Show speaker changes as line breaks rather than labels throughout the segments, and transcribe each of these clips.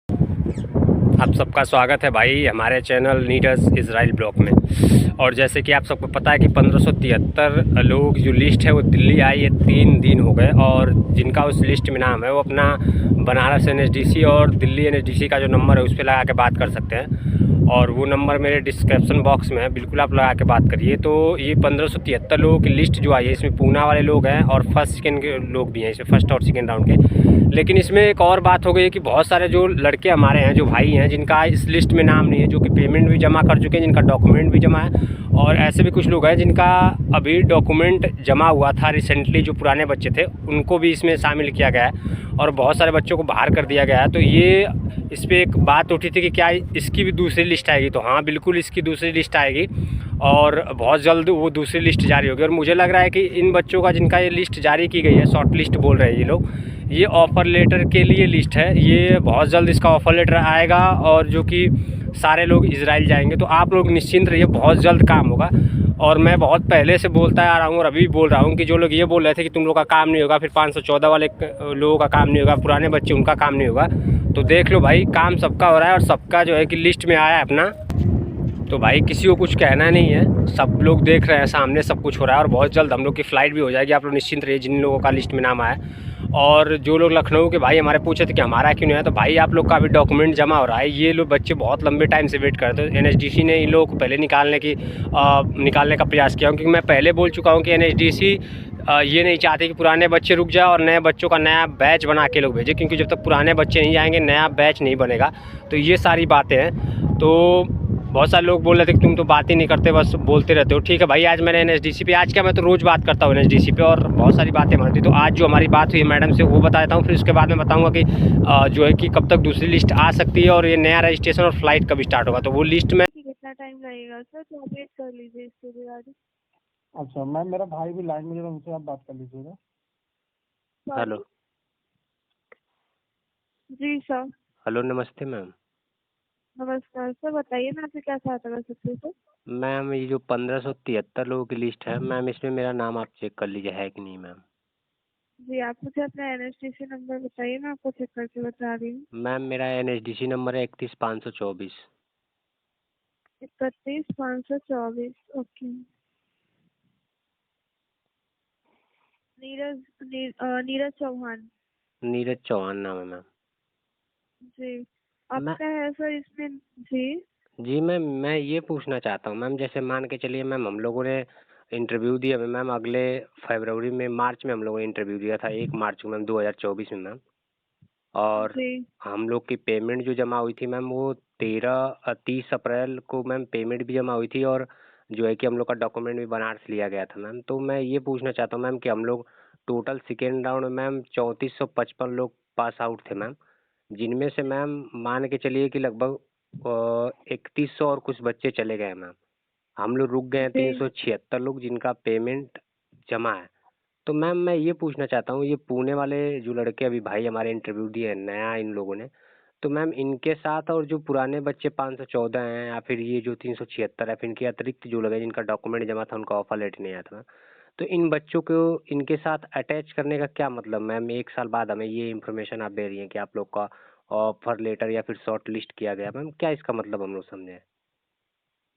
आप सबका स्वागत है भाई हमारे चैनल नीरज इजराइल ब्लॉग में। और जैसे कि आप सबको पता है कि 1573 लोग जो लिस्ट है वो दिल्ली आई है, 3 दिन हो गए। और जिनका उस लिस्ट में नाम है वो अपना बनारस एनएचडीसी और दिल्ली एनएचडीसी का जो नंबर है उस पर लगा के बात कर सकते हैं। और वो नंबर मेरे डिस्क्रिप्शन बॉक्स में है, बिल्कुल आप लगा के बात करिए। तो ये 1573 लोगों की लिस्ट जो आई है इसमें पूना वाले लोग हैं और फर्स्ट सेकेंड के लोग भी हैं, इसमें फर्स्ट और सेकेंड राउंड के। लेकिन इसमें एक और बात हो गई है कि बहुत सारे जो लड़के हमारे हैं, जो भाई हैं, जिनका इस लिस्ट में नाम नहीं है, जो कि पेमेंट भी जमा कर चुके हैं, जिनका डॉक्यूमेंट भी जमा है। और ऐसे भी कुछ लोग हैं जिनका अभी डॉक्यूमेंट जमा हुआ था रिसेंटली, जो पुराने बच्चे थे उनको भी इसमें शामिल किया गया है और बहुत सारे बच्चों को बाहर कर दिया गया है। तो ये इस पर एक बात उठी थी कि क्या इसकी भी दूसरी लिस्ट आएगी। तो हाँ, बिल्कुल इसकी दूसरी लिस्ट आएगी और बहुत जल्द वो दूसरी लिस्ट जारी होगी। और मुझे लग रहा है कि इन बच्चों का जिनका ये लिस्ट जारी की गई है, शॉर्ट लिस्ट बोल रहे हैं ये लोग, ये ऑफ़र लेटर के लिए लिस्ट है। ये बहुत जल्द इसका ऑफ़र लेटर आएगा और जो कि सारे लोग इजराइल जाएंगे। तो आप लोग निश्चिंत रहिए, बहुत जल्द काम होगा। और मैं बहुत पहले से बोलता आ रहा हूँ और अभी भी बोल रहा हूँ कि जो लोग ये बोल रहे थे कि तुम लोग का काम नहीं होगा, फिर 514 वाले लोगों का काम नहीं होगा, पुराने बच्चे उनका काम नहीं होगा, तो देख लो भाई, काम सबका हो रहा है और सबका जो है कि लिस्ट में आया है अपना। तो भाई किसी को कुछ कहना नहीं है, सब लोग देख रहे हैं सामने, सब कुछ हो रहा है। और बहुत जल्द हम लोग की फ़्लाइट भी हो जाएगी, आप लोग निश्चिंत रहिए जिन लोगों का लिस्ट में नाम आया। और जो लोग लखनऊ के भाई हमारे पूछे थे कि हमारा क्यों नहीं है, तो भाई आप लोग का अभी डॉक्यूमेंट जमा हो रहा है। ये लोग बच्चे बहुत लंबे टाइम से वेट करते हैं। एनएचडीसी ने इन लोगों को पहले निकालने का प्रयास किया, क्योंकि मैं पहले बोल चुका हूँ कि एनएचडीसी ये नहीं चाहते कि पुराने बच्चे रुक जाए और नए बच्चों का नया बैच बना के लोग भेजें, क्योंकि जब तक पुराने बच्चे नहीं जाएंगे नया बैच नहीं बनेगा। तो ये सारी बातें हैं। तो बहुत सारे लोग बोल रहे थे कि तुम तो बात ही नहीं करते, बस बोलते रहते हो। ठीक है भाई, आज मैंने एनएचडीसी पे, आज क्या मैं तो रोज़ बात करता हूँ एनएचडीसी पे और बहुत सारी बातें मारती। तो आज जो हमारी बात हुई मैडम से वो बता देता हूँ, फिर उसके बाद मैं बताऊँगा कि जो है कि कब तक दूसरी लिस्ट आ सकती है और ये नया रजिस्ट्रेशन और फ्लाइट कब स्टार्ट होगा। तो वो लिस्ट में
कितना टाइम लगेगा सर, तो आप वेट कर लीजिए इसके रिगार्डिंग।
अच्छा मैम, मेरा भाई भी लाइन में जरा उनसे आप बात कर लीजिएगा।
हेलो।
सॉरी। जी सर।
हेलो, नमस्ते मैम।
नमस्कार सर, बताइए मैं आपसे क्या सहायता कर सकती हूँ सर।
मैम ये जो 1573 लोगों की लिस्ट है मैम, इसमें मेरा नाम आप चेक कर लीजिए है कि नहीं मैम।
जी आप मुझे अपना एनएचडीसी नंबर बताइए, मैं आपको चेक करके बता रही हूँ।
मैम मेरा एनएचडीसी नंबर है 31524।
31,524। ओके। नीरज चौहान।
नीरज चौहान नाम है मैम।
जी।
मैं
आपका है सर इसमें। जी।
जी मैम, मैं ये पूछना चाहता हूँ मैम, जैसे मान के चलिए मैम, हम लोगों ने इंटरव्यू दिया मैम अगले फरवरी में, मार्च में हम लोगों ने इंटरव्यू दिया था, 1 मार्च को मैम 2024 में मैम। और
जी।
हम लोग की पेमेंट जो जमा हुई थी मैम वो 30 अप्रैल को मैम पेमेंट भी जमा हुई थी। और जो है कि हम लोग का डॉक्यूमेंट भी बनारस लिया गया था मैम। तो मैं ये पूछना चाहता हूँ मैम कि हम लोग टोटल सेकेंड राउंड में मैम 3455 लोग पास आउट थे मैम, जिनमें से मैम मान के चलिए कि लगभग 3100 और कुछ बच्चे चले गए मैम। हम लोग रुक गए हैं
जी
376 लोग जिनका पेमेंट जमा है। तो मैम मैं ये पूछना चाहता हूँ, ये पुणे वाले जो लड़के अभी भाई हमारे इंटरव्यू दिए हैं नया इन लोगों ने, तो मैम इनके साथ और जो पुराने बच्चे 514 हैं या फिर ये जो 376 है, फिर इनके अतिरिक्त जो लगे जिनका डॉक्यूमेंट जमा था उनका ऑफर लेटर नहीं आया था मैम, तो इन बच्चों को इनके साथ अटैच करने का क्या मतलब मैम? 1 साल बाद हमें ये इन्फॉर्मेशन आप दे रही हैं कि आप लोग का ऑफर लेटर या फिर शॉर्ट लिस्ट किया गया मैम, क्या इसका मतलब हम लोग समझे?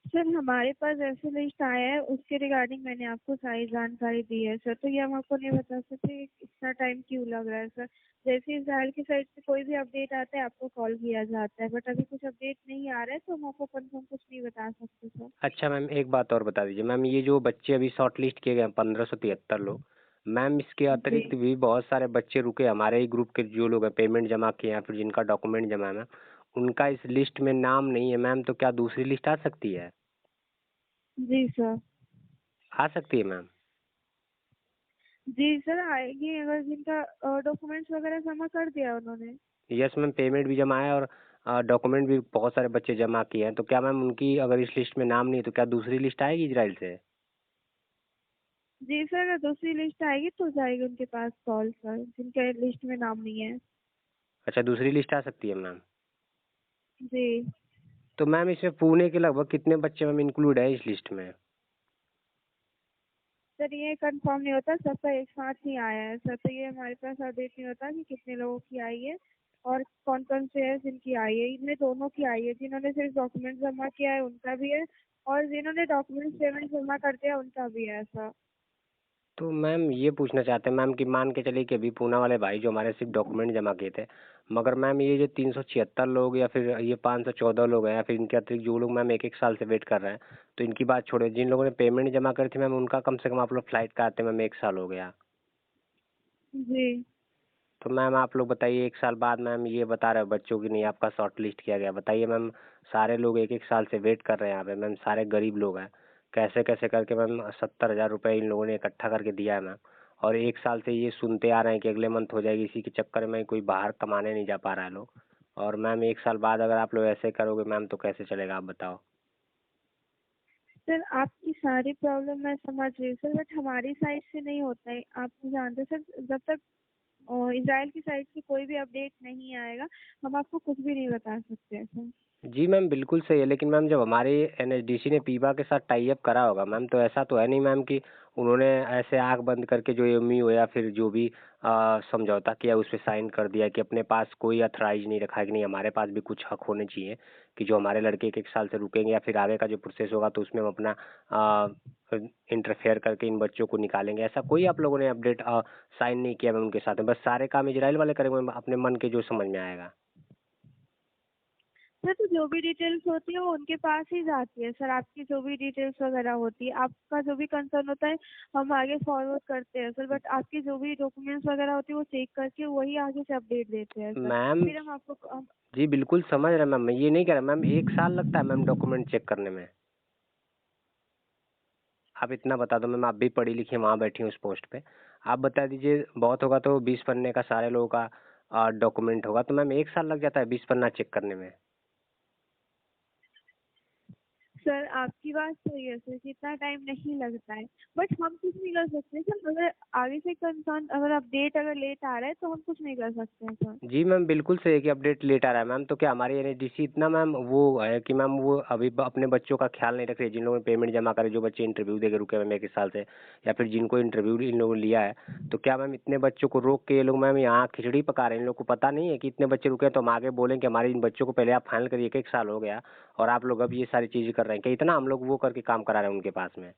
सर, हमारे पास ऐसे लिस्ट आया है, उसके रिगार्डिंग मैंने आपको सारी जानकारी दी है सर। तो ये हम आपको नहीं बता सकते कि इतना टाइम क्यों लग रहा है सर। जैसे इजराइल की साइड से कोई भी अपडेट आता है आपको कॉल किया जाता है, बट अभी कुछ अपडेट नहीं आ रहा है तो हम आपको कंफर्म कुछ नहीं बता सकते सर।
अच्छा मैम, एक बात और बता दीजिए मैम, ये जो बच्चे अभी शॉर्ट लिस्ट किए गए हैं 1573 लोग मैम, इसके
जी।
अतिरिक्त भी बहुत सारे बच्चे रुके हमारे ही ग्रुप के, जो लोग हैं पेमेंट जमा किए हैं फिर जिनका डॉक्यूमेंट जमा है मैम, उनका इस लिस्ट में नाम नहीं है मैम, तो क्या दूसरी लिस्ट आ सकती है?
जी सर।
आ सकती है मैम?
जी सर, आएगी अगर जिनका डॉक्यूमेंट्स वगैरह जमा कर दिया उन्होंने।
यस मैम, पेमेंट भी जमा है और डॉक्यूमेंट भी बहुत सारे बच्चे जमा किए हैं, तो क्या मैम उनकी अगर इस लिस्ट में नाम नहीं है तो क्या दूसरी लिस्ट आएगी इजराइल से?
जी सर, अगर दूसरी लिस्ट आएगी तो जाएगी उनके पास कॉल सर, जिनके लिस्ट में नाम नहीं है।
अच्छा, दूसरी लिस्ट आ सकती है मैम।
जी
तो मैम इसमें पुणे के लगभग कितने बच्चे मैम इंक्लूड है इस लिस्ट में?
सर, ये कंफर्म नहीं होता, सबका एक साथ ही आया है सर, तो ये हमारे पास अपडेट नहीं होता कि कितने लोगों की आई है। और कौन कौन से हैं जिनकी आई है। इनमें दोनों की आई है, जिन्होंने सिर्फ डॉक्यूमेंट जमा किया है उनका भी है, और जिन्होंने डॉक्यूमेंट पेमेंट जमा कर दिया उनका भी है ऐसा।
तो मैम ये पूछना चाहते हैं मैम कि मान के चलिए कि अभी पूना वाले भाई जो हमारे सिर्फ डॉक्यूमेंट जमा किए थे, मगर मैम ये जो 376 लोग या फिर ये 514 लोग हैं या फिर इनके अतिरिक्त जो लोग मैम एक एक साल से वेट कर रहे हैं, तो इनकी बात छोड़ो, जिन लोगों ने पेमेंट जमा करी थी मैम उनका कम से कम आप लोग फ्लाइट का आते मैम 1 साल हो गया।
जी
तो मैम आप लोग बताइए 1 साल बाद मैम ये बता रहे हो बच्चों की नहीं आपका शॉर्ट लिस्ट किया गया, बताइए मैम सारे लोग एक एक साल से वेट कर रहे हैं यहाँ पे मैम, सारे गरीब लोग हैं, कैसे कैसे करके मैम 70,000 रुपये इन लोगों ने इकट्ठा करके दिया है मैम, और 1 साल से ये सुनते आ रहे हैं कि अगले मंथ हो जाएगी, इसी के चक्कर में कोई बाहर कमाने नहीं जा पा रहा है लोग। और मैम 1 साल बाद अगर आप लोग ऐसे करोगे मैम तो कैसे चलेगा आप बताओ।
सर, आपकी सारी प्रॉब्लम मैं समझ रही हूँ सर, बट हमारी साइड से नहीं होता है, आप जानते हैं सर। जब तक इजराइल की साइड से कोई भी अपडेट नहीं आएगा हम आपको कुछ भी नहीं बता सकते हैं सर।
जी मैम बिल्कुल सही है, लेकिन मैम जब हमारी एनएचडीसी ने पीबा के साथ टाई अप करा होगा मैम, तो ऐसा तो है नहीं मैम कि उन्होंने ऐसे आंख बंद करके जो एमयू या फिर जो भी समझौता किया उस पर साइन कर दिया कि अपने पास कोई अथराइज नहीं रखा है कि नहीं हमारे पास भी कुछ हक होने चाहिए कि जो हमारे लड़के एक एक साल से रुकेंगे या फिर आगे का जो प्रोसेस होगा तो उसमें हम अपना इंटरफेयर करके इन बच्चों को निकालेंगे, ऐसा कोई आप लोगों ने अपडेट साइन नहीं किया मैम उनके साथ में, बस सारे काम इजराइल वाले करेंगे मैम अपने मन के जो समझ में आएगा।
सर, तो जो भी डिटेल्स होती है वो उनके पास ही जाती है सर। आपकी जो भी डिटेल्स वगैरह होती है, आपका जो भी कंसर्न होता है हम आगे फॉरवर्ड करते हैं सर, बट आपकी जो भी डॉक्यूमेंट्स वगैरह होती है वो चेक करके वही आगे से अपडेट देते हैं सर।
मैम
फिर हम आपको
जी बिल्कुल समझ रहे हैं मैम, मैं ये नहीं कह रहा मैम 1 साल लगता है मैम डॉक्यूमेंट चेक करने में, आप इतना बता दो मैम, आप भी पढ़ी लिखी वहाँ बैठी हूँ उस पोस्ट पे, आप बता दीजिए बहुत होगा तो 20 पन्ने का सारे लोगों का डॉक्यूमेंट होगा, तो मैम 1 साल लग जाता है 20 पन्ना चेक करने में।
सर, आपकी बात सही है सर कि इतना टाइम नहीं लगता है, बट हम कुछ नहीं कर सकते सर। अगर आगे से कंसर्न अगर अपडेट अगर लेट आ रहा है तो हम कुछ नहीं कर सकते हैं सर।
जी मैम बिल्कुल सही है कि अपडेट लेट आ रहा है मैम, तो क्या हमारी एनएचडीसी इतना मैम वो है कि मैम वो अभी अपने बच्चों का ख्याल नहीं रख रही है, जिन लोगों ने पेमेंट जमा करे जो बच्चे इंटरव्यू दे के रुके मैम 1 साल से, या फिर जिनको इंटरव्यू इन लोगों ने लिया है, तो क्या मैम इतने बच्चों को रोक के ये लोग मैम यहाँ खिचड़ी पका रहे हैं, इन लोग को पता नहीं है कि इतने बच्चे रुके हैं तो हम आगे बोलें कि हमारे इन बच्चों को पहले आप फाइनल करिए, 1 1 साल हो गया और आप लोग अब ये सारी चीज़ें कर रहे हैं, क्या इतना हम लोग वो करके काम करा रहे हैं उनके पास में।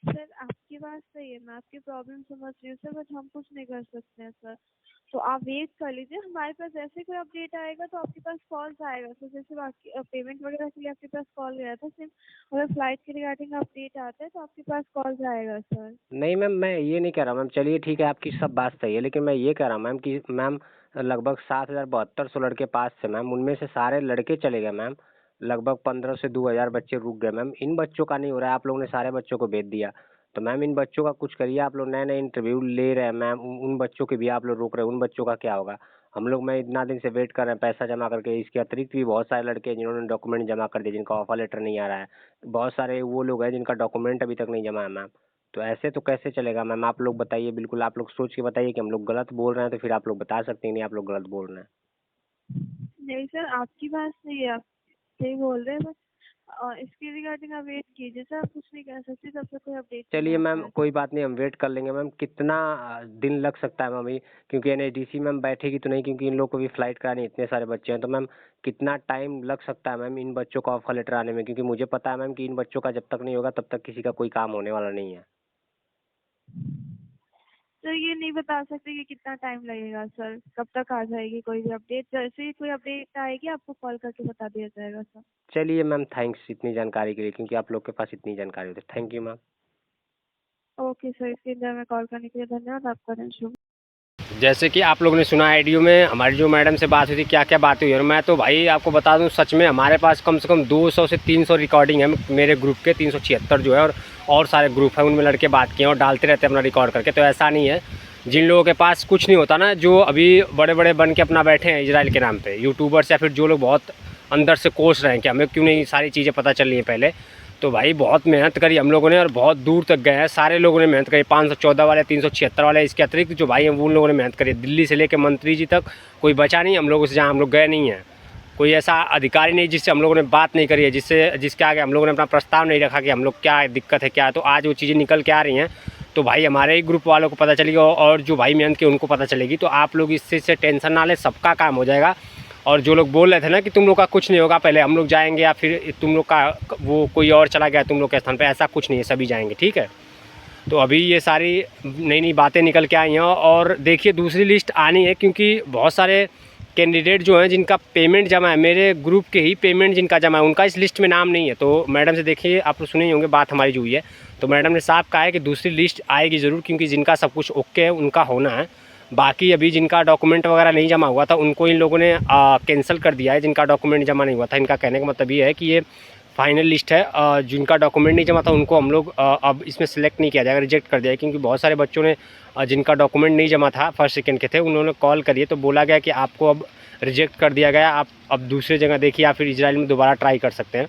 सर, आपकी बात सही है, मैं आपकी प्रॉब्लम समझ रही हूँ सर, बट हम कुछ नहीं कर सकते हैं सर। तो आप वेट कर लीजिए, हमारे पास जैसे कोई अपडेट आएगा तो आपके पास कॉल्स आएगा सर। जैसे बाकी पेमेंट वगैरह के लिए आपके पास कॉल गया था सिर्फ, अगर फ्लाइट के रिगार्डिंग अपडेट आता है तो आपके पास कॉल्स आएगा सर।
नहीं मैम मैं ये नहीं कह रहा मैम, चलिए ठीक है आपकी सब बात सही है, लेकिन मैं ये कह रहा हूँ मैम कि मैम लगभग 7,072 लड़के पास थे मैम, उनमें से सारे लड़के चले गए मैम, लगभग 15 से 2,000 बच्चे रुक गए मैम, इन बच्चों का नहीं हो रहा है, आप लोगों ने सारे बच्चों को भेज दिया, तो मैम इन बच्चों का कुछ करिए, आप लोग नए नए इंटरव्यू ले रहे हैं मैम, उन बच्चों के भी आप लोग रोक रहे हैं, उन बच्चों का क्या होगा। हम लोग मैं इतना दिन से वेट कर रहे हैं पैसा जमा करके, इसके अतिरिक्त भी बहुत सारे लड़के हैं जिन्होंने डॉक्यूमेंट जमा कर दिए, जिनका ऑफर लेटर नहीं आ रहा है, बहुत सारे वो लोग हैं जिनका डॉक्यूमेंट अभी तक नहीं जमा है मैम, तो ऐसे तो कैसे चलेगा मैम, आप लोग बताइए, बिल्कुल आप लोग सोच के बताइए कि हम लोग गलत बोल रहे हैं तो फिर आप लोग बता सकते हैं नहीं आप लोग गलत बोल रहे हैं।
नहीं सर, आपकी बात सही है, आप सही बोल रहे हैं, बस इसके रिगार्डिंग आप वेट कीजिए सर। आप कुछ नहीं कर सकते जब तक कोई अपडेट नहीं
चलिए
आता
मैम
है।
कोई बात नहीं, हम वेट कर लेंगे मैम, कितना दिन लग सकता है मैम अभी, क्योंकि एनएचडीसी मैम बैठेगी तो नहीं, क्योंकि इन लोग को भी फ्लाइट करानी, इतने सारे बच्चे हैं, तो मैम कितना टाइम लग सकता है मैम इन बच्चों का ऑफर लेटर आने में, क्योंकि मुझे पता है मैम कि इन बच्चों का जब तक नहीं होगा तब तक किसी का कोई काम होने वाला नहीं है।
सर, ये नहीं बता सकते कि कितना टाइम लगेगा सर, कब तक आ जाएगी कोई भी अपडेट। जैसे ही कोई अपडेट आएगी आपको कॉल करके बता दिया जाएगा सर।
चलिए मैम थैंक्स इतनी जानकारी के लिए, क्योंकि आप लोग के पास इतनी जानकारी होती है, thank you ma'am.
Okay sir, इसके लिए मैं कॉल करने के लिए धन्यवाद। आपका दिन शुभ।
जैसे कि आप लोगों ने सुना ऑडियो में हमारी जो मैडम से बात हुई थी, क्या क्या बातें हुई, और मैं तो भाई आपको बता दूं सच में हमारे पास कम से कम 200 से 300 रिकॉर्डिंग है मेरे ग्रुप के, 376 जो है, और सारे ग्रुप हैं उनमें लड़के बात किए और डालते रहते हैं अपना रिकॉर्ड करके, तो ऐसा नहीं है जिन लोगों के पास कुछ नहीं होता ना, जो अभी बड़े बड़े बन के अपना बैठे हैं इजराइल के नाम पे यूट्यूबर्स, या फिर जो लोग बहुत अंदर से कोस रहे हैं कि हमें क्यों नहीं सारी चीज़ें पता चल रही हैं पहले, तो भाई बहुत मेहनत करी हम लोगों ने और बहुत दूर तक गए हैं, सारे लोगों ने मेहनत करी, 514 वाले, 376 वाले, इसके अतिरिक्त जो भाई हैं वो उन लोगों ने मेहनत करी, दिल्ली से लेकर मंत्री जी तक कोई बचा नहीं हम लोगों से जहाँ हम लोग गए नहीं हैं, कोई ऐसा अधिकारी नहीं जिससे हम लोगों ने बात नहीं करी है, जिसके आगे हम लोगों ने अपना प्रस्ताव नहीं रखा कि हम लोग क्या दिक्कत है क्या है, तो आज वो चीज़ें निकल के आ रही हैं, तो भाई हमारे ही ग्रुप वालों को पता चलेगी और जो भाई मेहनत के उनको पता चलेगी। तो आप लोग इससे से टेंशन ना लें, सबका काम हो जाएगा। और जो लोग बोल रहे थे ना कि तुम लोग का कुछ नहीं होगा, पहले हम लोग जाएंगे या फिर तुम लोग का वो कोई और चला गया तुम लोग के स्थान पे, ऐसा कुछ नहीं है, सभी जाएंगे, ठीक है। तो अभी ये सारी नई नई बातें निकल के आई हैं और देखिए दूसरी लिस्ट आनी है, क्योंकि बहुत सारे कैंडिडेट जो हैं जिनका पेमेंट जमा है, मेरे ग्रुप के ही पेमेंट जिनका जमा है, उनका इस लिस्ट में नाम नहीं है। तो मैडम से देखिए, आप लोग सुने ही होंगे बात हमारी जो हुई है, तो मैडम ने साफ कहा है कि दूसरी लिस्ट आएगी ज़रूर, क्योंकि जिनका सब कुछ ओके है उनका होना है। बाकी अभी जिनका डॉक्यूमेंट वगैरह नहीं जमा हुआ था उनको इन लोगों ने कैंसिल कर दिया है। जिनका डॉक्यूमेंट जमा नहीं हुआ था, इनका कहने का मतलब ये है कि ये फाइनल लिस्ट है। जिनका डॉक्यूमेंट नहीं जमा था उनको हम लोग अब इसमें सेलेक्ट नहीं किया जाएगा, रिजेक्ट कर दिया है। क्योंकि बहुत सारे बच्चों ने जिनका डॉक्यूमेंट नहीं जमा था, फर्स्ट सेकंड के थे, उन्होंने कॉल करिए तो बोला गया कि आपको अब रिजेक्ट कर दिया गया, आप अब दूसरे जगह देखिए या फिर इजराइल में दोबारा ट्राई कर सकते हैं।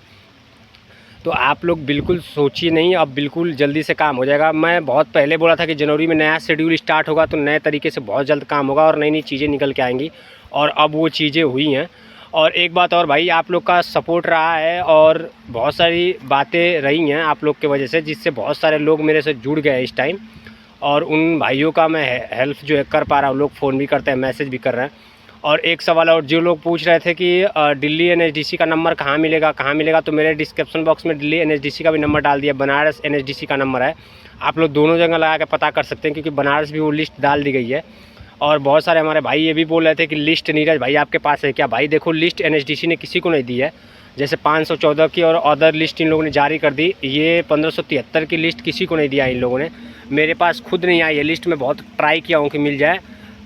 तो आप लोग बिल्कुल सोचिए नहीं, अब बिल्कुल जल्दी से काम हो जाएगा। मैं बहुत पहले बोला था कि जनवरी में नया शेड्यूल स्टार्ट होगा तो नए तरीके से बहुत जल्द काम होगा और नई नई चीज़ें निकल के आएंगी, और अब वो चीज़ें हुई हैं। और एक बात और भाई, आप लोग का सपोर्ट रहा है और बहुत सारी बातें रही हैं आप लोग की वजह से, जिससे बहुत सारे लोग मेरे से जुड़ गए इस टाइम, और उन भाइयों का मैं हेल्प जो है कर पा रहा हूँ। लोग फ़ोन भी करते हैं, मैसेज भी कर रहे हैं। और एक सवाल और, जो लोग पूछ रहे थे कि दिल्ली एनएचडीसी का नंबर कहाँ मिलेगा, तो मेरे डिस्क्रिप्शन बॉक्स में दिल्ली एनएचडीसी का भी नंबर डाल दिया, बनारस एनएचडीसी का नंबर है। आप लोग दोनों जगह लगा के पता कर सकते हैं, क्योंकि बनारस भी वो लिस्ट डाल दी गई है। और बहुत सारे हमारे भाई ये भी बोल रहे थे कि लिस्ट नीरज भाई आपके पास है क्या। भाई देखो, लिस्ट एनएचडीसी ने किसी को नहीं दी है। जैसे 514 की और अदर लिस्ट इन लोगों ने जारी कर दी, ये 1573 की लिस्ट किसी को नहीं दिया इन लोगों ने। मेरे पास खुद नहीं आई है लिस्ट, मैं बहुत ट्राई किया हूँ कि मिल जाए।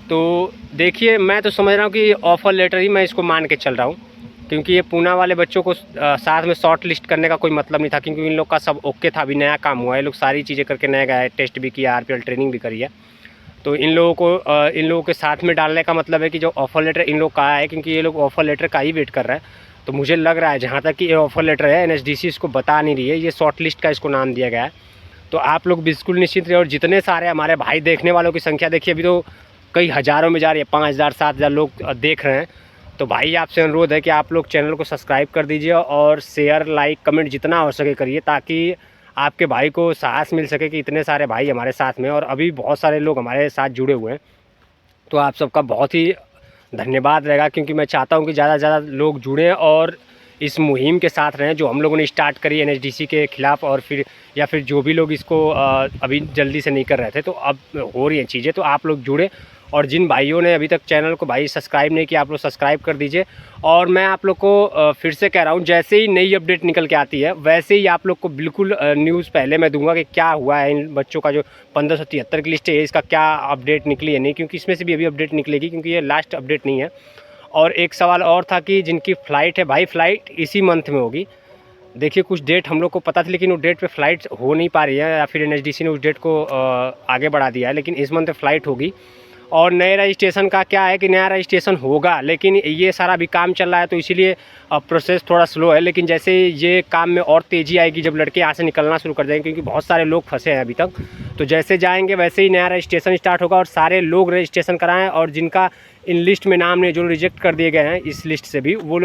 तो देखिए, मैं तो समझ रहा हूँ कि ऑफ़र लेटर ही मैं इसको मान के चल रहा हूँ, क्योंकि ये पूना वाले बच्चों को साथ में शॉर्ट लिस्ट करने का कोई मतलब नहीं था, क्योंकि इन लोग का सब ओके था। अभी नया काम हुआ है, लोग सारी चीज़ें करके नया गया है, टेस्ट भी किया, आरपीएल ट्रेनिंग भी करी है। तो इन लोगों के साथ में डालने का मतलब है कि जो ऑफ़र लेटर इन लोग का है, क्योंकि ये लोग ऑफ़र लेटर का ही वेट कर रहे हैं। तो मुझे लग रहा है जहाँ तक कि ये ऑफ़र लेटर है, एनएचडीसी इसको बता नहीं रही है, ये शॉर्ट लिस्ट का इसको नाम दिया गया है। तो आप लोग बिल्कुल निश्चित रहिए। और जितने सारे हमारे भाई, देखने वालों की संख्या देखिए, अभी तो कई हज़ारों में जा रही है, 5000 7000 लोग देख रहे हैं। तो भाई आपसे अनुरोध है कि आप लोग चैनल को सब्सक्राइब कर दीजिए और शेयर, लाइक, कमेंट जितना हो सके करिए, ताकि आपके भाई को साहस मिल सके कि इतने सारे भाई हमारे साथ में, और अभी बहुत सारे लोग हमारे साथ जुड़े हुए हैं। तो आप सबका बहुत ही धन्यवाद रहेगा, क्योंकि मैं चाहता हूं कि ज़्यादा से ज़्यादा लोग जुड़ें और इस मुहिम के साथ रहें जो हम लोगों ने स्टार्ट करी एनएचडीसी के ख़िलाफ़। और फिर या फिर जो भी लोग इसको अभी जल्दी से नहीं कर रहे थे, तो अब हो रही हैं चीज़ें। तो आप लोग जुड़े, और जिन भाइयों ने अभी तक चैनल को भाई सब्सक्राइब नहीं किया, आप लोग सब्सक्राइब कर दीजिए। और मैं आप लोग को फिर से कह रहा हूँ, जैसे ही नई अपडेट निकल के आती है वैसे ही आप लोग को बिल्कुल न्यूज़ पहले मैं दूंगा कि क्या हुआ है इन बच्चों का। जो 1573 की लिस्ट है, इसका क्या अपडेट निकली है नहीं, क्योंकि इसमें से भी अभी अपडेट निकलेगी, क्योंकि ये लास्ट अपडेट नहीं है। और एक सवाल और था कि जिनकी फ़्लाइट है, भाई फ़्लाइट इसी मंथ में होगी। देखिए, कुछ डेट हम लोग को पता थी, लेकिन उस डेट पे फ़्लाइट हो नहीं पा रही है, या फिर एनएचडीसी ने उस डेट को आगे बढ़ा दिया है। लेकिन इस मंथ फ़्लाइट होगी। और नए रजिस्ट्रेशन का क्या है कि नया रजिस्ट्रेशन होगा, लेकिन ये सारा भी काम चल रहा है, तो इसीलिए प्रोसेस थोड़ा स्लो है। लेकिन जैसे ये काम में और तेज़ी आएगी जब लड़के यहाँ से निकलना शुरू कर देंगे, क्योंकि बहुत सारे लोग फंसे हैं अभी तक। तो जैसे जाएंगे वैसे ही नया रजिस्ट्रेशन स्टार्ट होगा, और सारे लोग रजिस्ट्रेशन कराएँ। और जिनका इन लिस्ट में नाम नहीं, जो रिजेक्ट कर दिए गए हैं इस लिस्ट से भी, वो